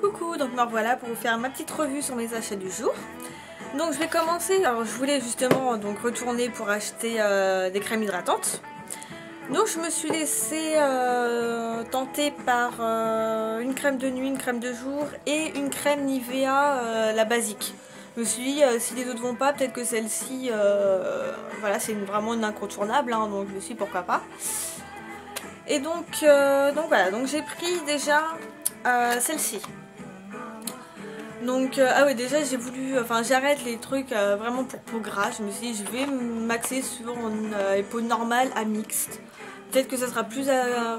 Coucou, donc me revoilà pour vous faire ma petite revue sur mes achats du jour. Donc je vais commencer, alors je voulais justement donc retourner pour acheter des crèmes hydratantes. Donc je me suis laissée tenter par une crème de nuit, une crème de jour et une crème Nivea, la basique. Je me suis dit si les autres vont pas, peut-être que celle-ci, voilà, c'est vraiment une incontournable, hein, donc je me suis dit pourquoi pas. Et donc voilà, donc j'ai pris déjà celle-ci. Donc ah ouais, déjà j'ai voulu, enfin j'arrête les trucs vraiment pour peau grasse. Je me suis dit je vais m'axer sur une peau normale à mixte. Peut-être que ça sera plus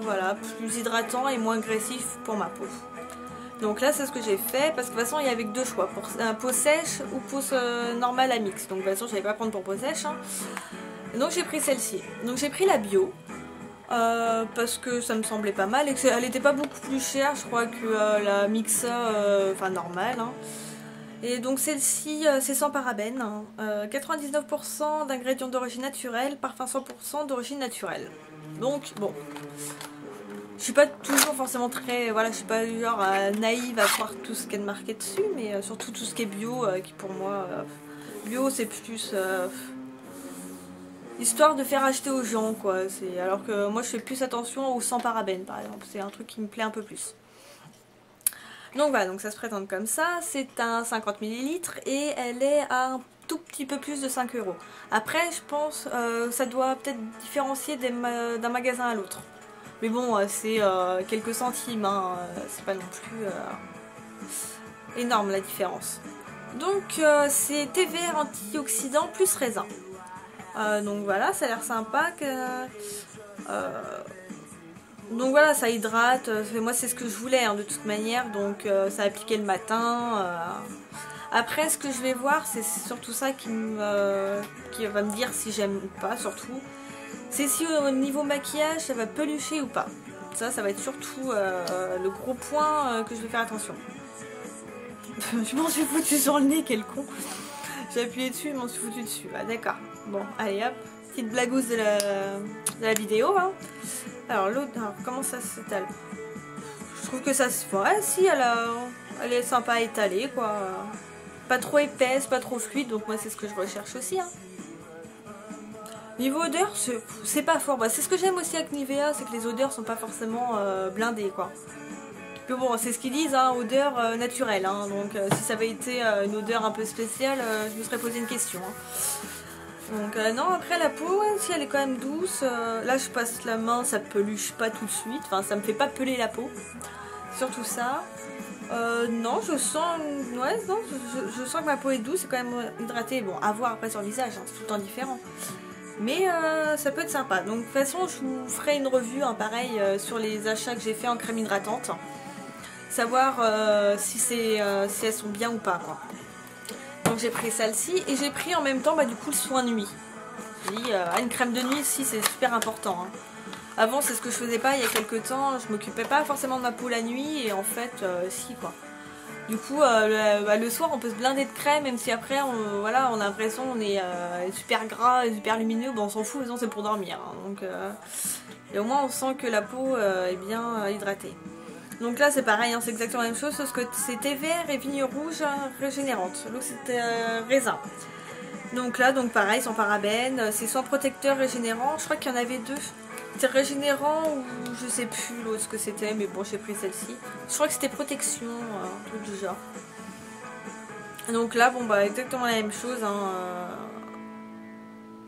voilà, plus hydratant et moins agressif pour ma peau. Donc là c'est ce que j'ai fait parce que de toute façon il y avait que deux choix, pour peau sèche ou peau normale à mixte. Donc de toute façon je n'allais pas prendre pour peau sèche, hein. Donc j'ai pris celle-ci. Donc j'ai pris la bio. Parce que ça me semblait pas mal et qu'elle n'était pas beaucoup plus chère, je crois, que la Mixa, enfin normale, hein. Et donc celle-ci, c'est sans parabènes, hein. 99% d'ingrédients d'origine naturelle, parfum 100% d'origine naturelle. Donc bon, je suis pas toujours forcément très, voilà, je suis pas du genre naïve à croire tout ce qui est marqué dessus, mais surtout tout ce qui est bio, qui pour moi, bio c'est plus... histoire de faire acheter aux gens, quoi. Alors que moi je fais plus attention aux sans parabènes par exemple, c'est un truc qui me plaît un peu plus. Donc voilà, donc ça se présente comme ça, c'est un 50 ml et elle est à un tout petit peu plus de 5 €. Après je pense ça doit peut-être différencier d'un magasin à l'autre. Mais bon, c'est quelques centimes, hein, c'est pas non plus énorme la différence. Donc c'est thé vert antioxydant plus raisin. Donc voilà, ça a l'air sympa. Donc voilà, ça hydrate. Moi c'est ce que je voulais, hein, de toute manière. Donc ça a appliqué le matin. Après ce que je vais voir, c'est surtout ça qui va me dire si j'aime ou pas, surtout. C'est si au niveau maquillage ça va pelucher ou pas. Ça va être surtout le gros point que je vais faire attention. Je m'en suis foutu sur le nez, quel con. J'ai appuyé dessus, je m'en suis foutu dessus. Ah, d'accord. Bon, allez hop, petite blagousse de la vidéo, hein. Alors l'autre, comment ça s'étale? Je trouve que ça se fait. Ouais, si, elle est sympa à étaler, quoi. Pas trop épaisse, pas trop fluide, donc moi c'est ce que je recherche aussi, hein. Niveau odeur, c'est pas fort. Bah, c'est ce que j'aime aussi avec Nivea, c'est que les odeurs sont pas forcément blindées, quoi. Mais bon, c'est ce qu'ils disent, hein, odeur naturelle, hein. Donc si ça avait été une odeur un peu spéciale, je me serais posé une question, hein. Donc non, après la peau, ouais, si elle est quand même douce. Là je passe la main, ça peluche pas tout de suite, enfin ça me fait pas peler la peau. Surtout ça. Non, je sens, ouais, non, je sens que ma peau est douce, c'est quand même hydratée. Bon, à voir après sur le visage, hein, c'est tout le temps différent. Mais ça peut être sympa. Donc de toute façon, je vous ferai une revue, hein, pareil, sur les achats que j'ai fait en crème hydratante. Savoir si elles sont bien ou pas, quoi. Donc j'ai pris celle-ci et j'ai pris en même temps du coup le soin nuit. J'ai dit une crème de nuit, si, c'est super important, hein. Avant c'est ce que je faisais pas il y a quelques temps, je m'occupais pas forcément de ma peau la nuit et en fait si, quoi. Du coup le soir on peut se blinder de crème, même si après voilà, on a l'impression on est super gras, super lumineux, bon on s'en fout, c'est pour dormir, hein. Donc et au moins on sent que la peau est bien hydratée. Donc là c'est pareil, hein, c'est exactement la même chose, sauf que c'est thé vert et vigne rouge régénérante. L'autre c'était raisin. Donc là, donc pareil, sans parabènes, c'est sans protecteur régénérant. Je crois qu'il y en avait deux. C'était régénérant ou je sais plus l'autre ce que c'était, mais bon j'ai pris celle-ci. Je crois que c'était protection, un truc du genre. Donc là, bon bah exactement la même chose, hein.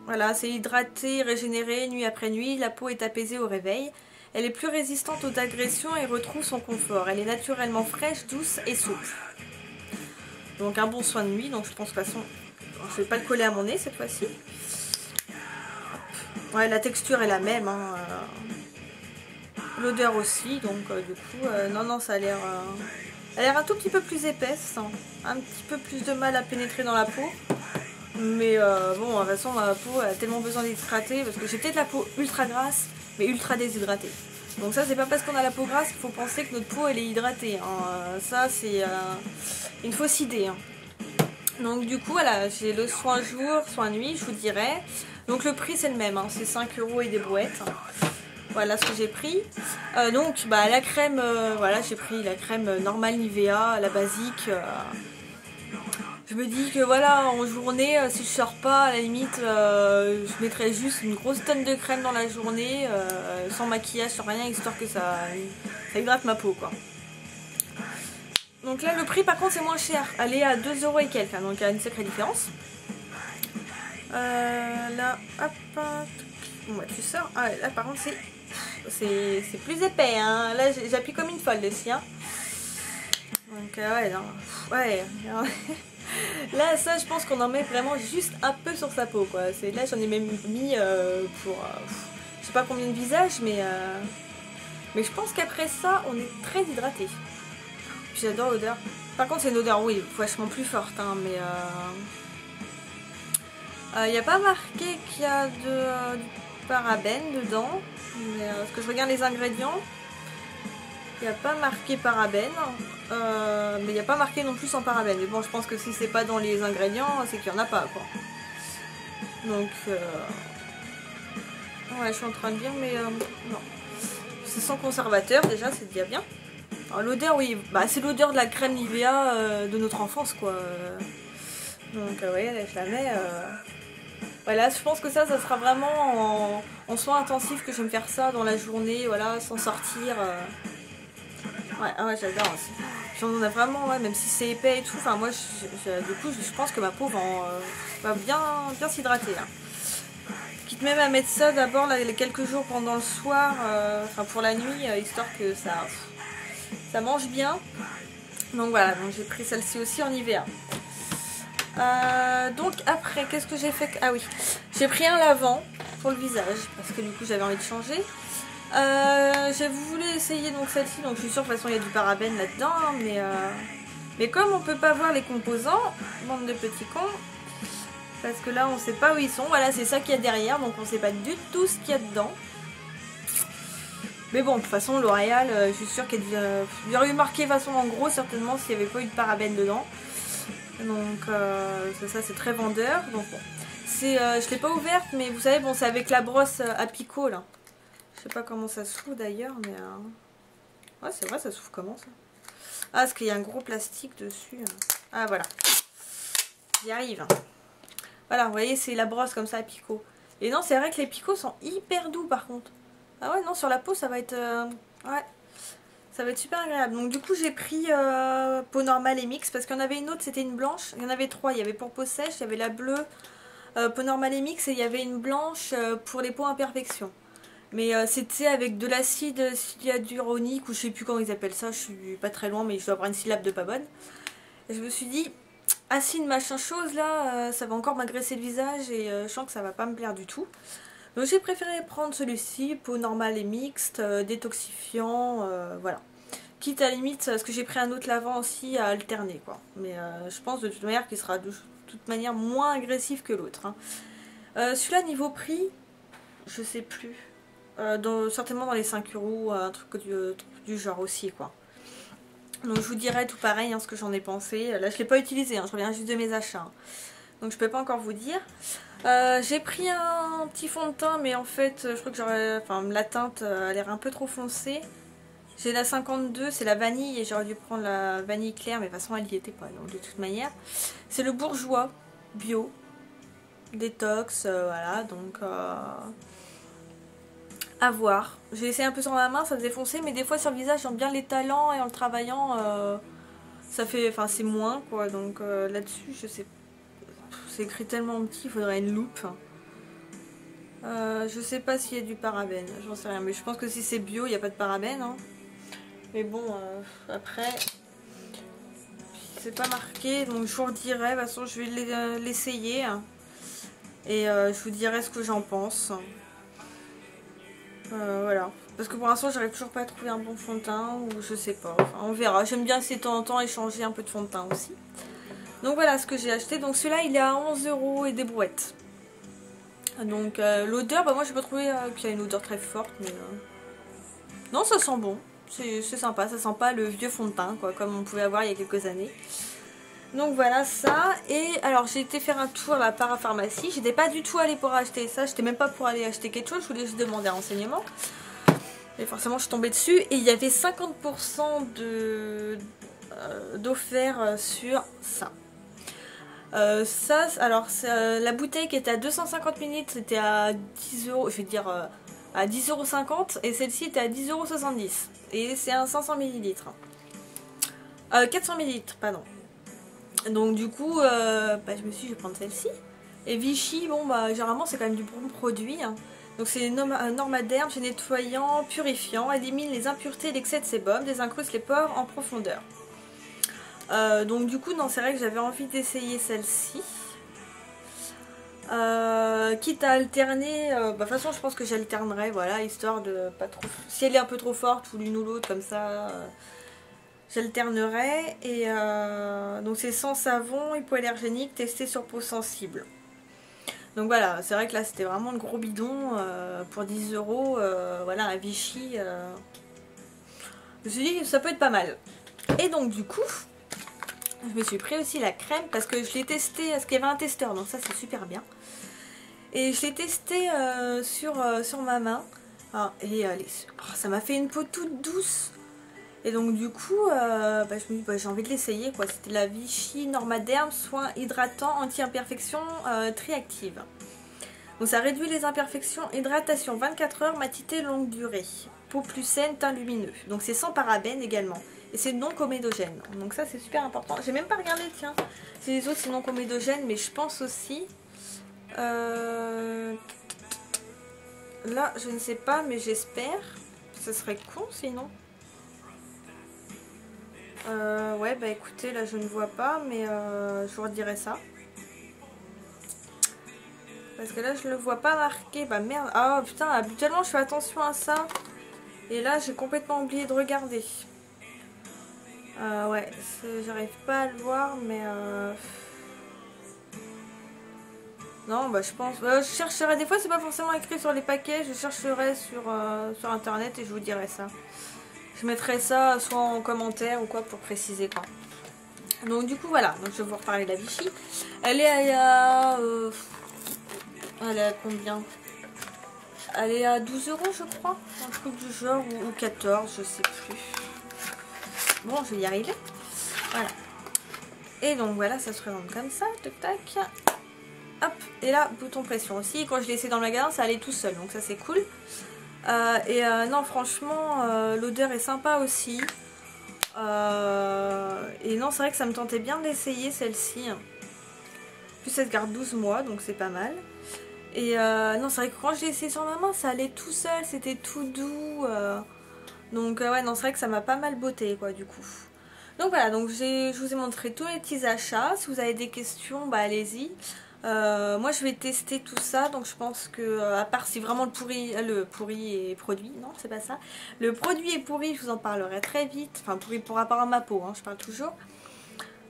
Voilà, c'est hydraté, régénéré nuit après nuit, la peau est apaisée au réveil. Elle est plus résistante aux agressions et retrouve son confort. Elle est naturellement fraîche, douce et souple. Donc un bon soin de nuit. Donc je pense que de toute façon, je vais pas le coller à mon nez cette fois-ci. Ouais, la texture est la même, hein. L'odeur aussi. Donc du coup, non, ça a l'air... elle a l'air un tout petit peu plus épaisse, hein. Un petit peu plus de mal à pénétrer dans la peau. Mais bon, de toute façon, ma peau a tellement besoin d'hydrater parce que j'ai peut-être la peau ultra grasse, mais ultra déshydratée. Donc ça c'est pas parce qu'on a la peau grasse qu'il faut penser que notre peau elle est hydratée, hein. Ça c'est une fausse idée, hein. Donc du coup voilà, j'ai le soin jour, soin nuit, je vous dirais. Donc le prix c'est le même, hein. C'est 5 € et des brouettes. Voilà ce que j'ai pris. Donc bah, la crème, voilà, j'ai pris la crème normale Nivea, la basique. Je me dis que voilà, en journée, si je sors pas, à la limite, je mettrais juste une grosse tonne de crème dans la journée, sans maquillage, sans rien, histoire que ça hydrate ma peau, quoi. Donc là, le prix, par contre, c'est moins cher. Elle est à 2 € et quelques, hein, donc il y a une sacrée différence. Là, hop, bon, bah, tu sors. Ah, là, par contre, c'est plus épais, hein. Là, j'appuie comme une folle dessus, hein. Donc, ouais, non. Ouais. Là, ça, je pense qu'on en met vraiment juste un peu sur sa peau, quoi. Là, j'en ai même mis pour... je sais pas combien de visages, mais je pense qu'après ça, on est très hydraté. Puis j'adore l'odeur. Par contre, c'est une odeur, oui, vachement plus forte, hein, mais... il n'y a pas marqué qu'il y a du parabène dedans. Mais, parce que je regarde les ingrédients. Il n'y a pas marqué parabène. Mais il n'y a pas marqué non plus sans parabène. Mais bon, je pense que si c'est pas dans les ingrédients, c'est qu'il n'y en a pas, quoi. Donc... ouais, je suis en train de dire, mais non. C'est sans conservateur, déjà, c'est déjà bien. L'odeur, oui, bah, c'est l'odeur de la crème Nivea de notre enfance, quoi. Donc, ouais, je la mets... Voilà, je pense que ça sera vraiment en soins intensifs que je vais me faire ça dans la journée, voilà, sans sortir. Ouais, j'adore. J'en ai vraiment, ouais, même si c'est épais et tout, enfin moi, du coup, je pense que ma peau va bien s'hydrater, là. Quitte même à mettre ça d'abord les quelques jours pendant le soir, enfin pour la nuit, histoire que ça mange bien. Donc voilà, donc j'ai pris celle-ci aussi en Nivea. Donc après, qu'est-ce que j'ai fait? Ah oui, j'ai pris un lavant pour le visage parce que du coup j'avais envie de changer. J'ai voulu essayer donc celle-ci, donc je suis sûre de toute façon il y a du parabène là-dedans, hein, mais comme on peut pas voir les composants, bande de petits cons, parce que là on sait pas où ils sont, voilà c'est ça qu'il y a derrière, donc on sait pas du tout ce qu'il y a dedans. Mais bon, de toute façon L'Oréal, je suis sûre qu'il y aurait eu marqué de toute façon en gros certainement s'il n'y avait pas eu de parabène dedans. Donc ça c'est très vendeur. Donc bon, je l'ai pas ouverte, mais vous savez, bon c'est avec la brosse à picot là. Je sais pas comment ça s'ouvre d'ailleurs, mais ouais c'est vrai, ça s'ouvre comment ça? Ah, parce qu'il y a un gros plastique dessus. Ah voilà, j'y arrive. Voilà, vous voyez, c'est la brosse comme ça à picot. Et non, c'est vrai que les picots sont hyper doux par contre. Ah ouais, non, sur la peau ça va être ouais. Ça va être super agréable. Donc du coup j'ai pris peau normale et mix parce qu'il y en avait une autre, c'était une blanche. Il y en avait trois. Il y avait pour peau sèche, il y avait la bleue, peau normale et mix, et il y avait une blanche pour les peaux imperfections. Mais c'était avec de l'acide hyaluronique ou je sais plus comment ils appellent ça. Je suis pas très loin mais je dois avoir une syllabe de pas bonne. Et je me suis dit, acide machin chose là, ça va encore m'agresser le visage et je sens que ça va pas me plaire du tout. Donc j'ai préféré prendre celui-ci, peau normale et mixte, détoxifiant, voilà. Quitte à la limite, parce que j'ai pris un autre lavant aussi à alterner, quoi. Mais je pense de toute manière qu'il sera de toute manière moins agressif que l'autre. Hein. Celui-là, niveau prix, je sais plus. Certainement dans les 5 €, un truc du genre aussi, quoi. Donc je vous dirai tout pareil, hein, ce que j'en ai pensé. Là, je ne l'ai pas utilisé, hein, je reviens juste de mes achats. Hein. Donc je peux pas encore vous dire. J'ai pris un petit fond de teint, mais en fait je crois que la teinte a l'air un peu trop foncée. J'ai la 52, c'est la vanille et j'aurais dû prendre la vanille claire, mais de toute façon elle y était pas, donc de toute manière. C'est le Bourjois bio, détox, voilà, donc à voir. J'ai essayé un peu sur ma main, ça faisait foncer, mais des fois sur le visage j'aime bien l'étalant et en le travaillant ça fait, enfin c'est moins quoi, donc là-dessus je sais pas. C'est écrit tellement petit, il faudrait une loupe. Je sais pas s'il y a du parabène, j'en sais rien. Mais je pense que si c'est bio, il n'y a pas de parabène. Hein. Mais bon, après, c'est pas marqué. Donc je vous redirai. De toute façon, je vais l'essayer. Et je vous dirai ce que j'en pense. Voilà. Parce que pour l'instant, j'arrive toujours pas à trouver un bon fond de teint. Ou je sais pas. Enfin, on verra. J'aime bien essayer de temps en temps échanger un peu de fond de teint aussi. Donc voilà ce que j'ai acheté. Donc celui-là il est à 11 € et des brouettes. Donc l'odeur, bah moi j'ai pas trouvé qu'il y a une odeur très forte. Mais non, ça sent bon. C'est sympa. Ça sent pas le vieux fond de teint quoi, comme on pouvait avoir il y a quelques années. Donc voilà ça. Et alors j'ai été faire un tour à la parapharmacie. J'étais pas du tout allée pour acheter ça. J'étais même pas pour aller acheter quelque chose. Je voulais juste demander un renseignement. Et forcément je suis tombée dessus et il y avait 50% d'offert sur ça. Ça, alors la bouteille qui était à 250 ml c'était à 10 euros, je vais dire à 10,50 € et celle-ci était à 10,70 € et c'est un 500 ml. 400 ml, pardon. Donc du coup, je me suis dit je vais prendre celle-ci. Et Vichy, bon bah généralement c'est quand même du bon produit. Hein. Donc c'est Normaderm, c'est nettoyant, purifiant, élimine les impuretés et l'excès de sébum, désincruste les pores en profondeur. Donc du coup non, c'est vrai que j'avais envie d'essayer celle-ci. Quitte à alterner, de toute façon je pense que j'alternerai, voilà, histoire de pas trop... Si elle est un peu trop forte ou l'une ou l'autre comme ça, j'alternerai. Et donc c'est sans savon, hypoallergénique, testé sur peau sensible. Donc voilà, c'est vrai que là c'était vraiment le gros bidon pour 10 €, voilà, un Vichy. Je me suis dit ça peut être pas mal. Et donc du coup, je me suis pris aussi la crème parce que je l'ai testé, parce qu'il y avait un testeur, donc ça c'est super bien. Et je l'ai testé sur ma main. Ah, et ça m'a fait une peau toute douce. Et donc du coup, je me dis j'ai envie de l'essayer quoi. C'était la Vichy Normaderm soin hydratant anti-imperfection triactive. Donc ça réduit les imperfections, hydratation 24 heures, matité longue durée. Peau plus saine, teint lumineux. Donc c'est sans parabènes également. Et c'est non comédogène. Donc ça c'est super important. J'ai même pas regardé, tiens. Si les autres c'est non comédogène, mais je pense aussi. Là je ne sais pas, mais j'espère. Ça serait con sinon. Ouais bah écoutez, là je ne vois pas, mais je vous redirai ça. Parce que là je le vois pas marqué, bah merde. Ah putain, habituellement je fais attention à ça. Et là j'ai complètement oublié de regarder. Ouais, j'arrive pas à le voir, mais non, bah je pense... je chercherai, des fois c'est pas forcément écrit sur les paquets, je chercherai sur internet et je vous dirai ça. Je mettrai ça soit en commentaire ou quoi pour préciser quoi. Donc du coup voilà, donc je vais vous reparler de la Vichy. Elle est à... elle est à combien? Elle est à 12 € je crois, un truc du genre, ou 14, je sais plus. Bon, je vais y arriver. Voilà. Et donc voilà, ça se présente comme ça, tac tac. Hop, et là, bouton pression aussi. Quand je l'ai laissé dans le magasin, ça allait tout seul, donc ça c'est cool. Non, franchement, l'odeur est sympa aussi. Et non, c'est vrai que ça me tentait bien d'essayer celle-ci. En plus, elle se garde 12 mois, donc c'est pas mal. Et non, c'est vrai que quand je l'ai essayé sur ma main, ça allait tout seul, c'était tout doux. Donc ouais, non, c'est vrai que ça m'a pas mal botté, quoi, du coup. Donc voilà, donc je vous ai montré tous les petits achats. Si vous avez des questions, bah allez-y. Moi je vais tester tout ça, donc je pense que à part si vraiment le pourri est produit, non c'est pas ça, le produit est pourri, je vous en parlerai très vite, enfin pourri pour rapport à ma peau, hein, je parle toujours.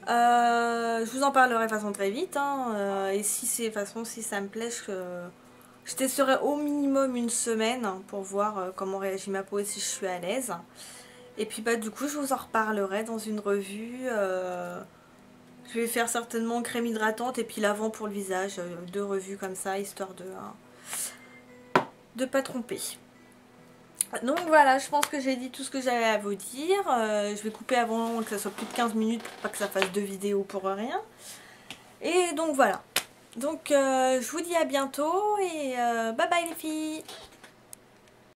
Je vous en parlerai de façon très vite, hein, et si c'est de façon si ça me plaît, je testerai au minimum une semaine pour voir comment réagit ma peau et si je suis à l'aise. Et puis bah du coup je vous en reparlerai dans une revue. Je vais faire certainement crème hydratante et puis l'avant pour le visage, deux revues comme ça, histoire de pas tromper. Donc voilà, je pense que j'ai dit tout ce que j'avais à vous dire. Je vais couper avant que ça soit plus de 15 minutes pour pas que ça fasse 2 vidéos pour rien. Et donc voilà. Donc je vous dis à bientôt et bye bye les filles.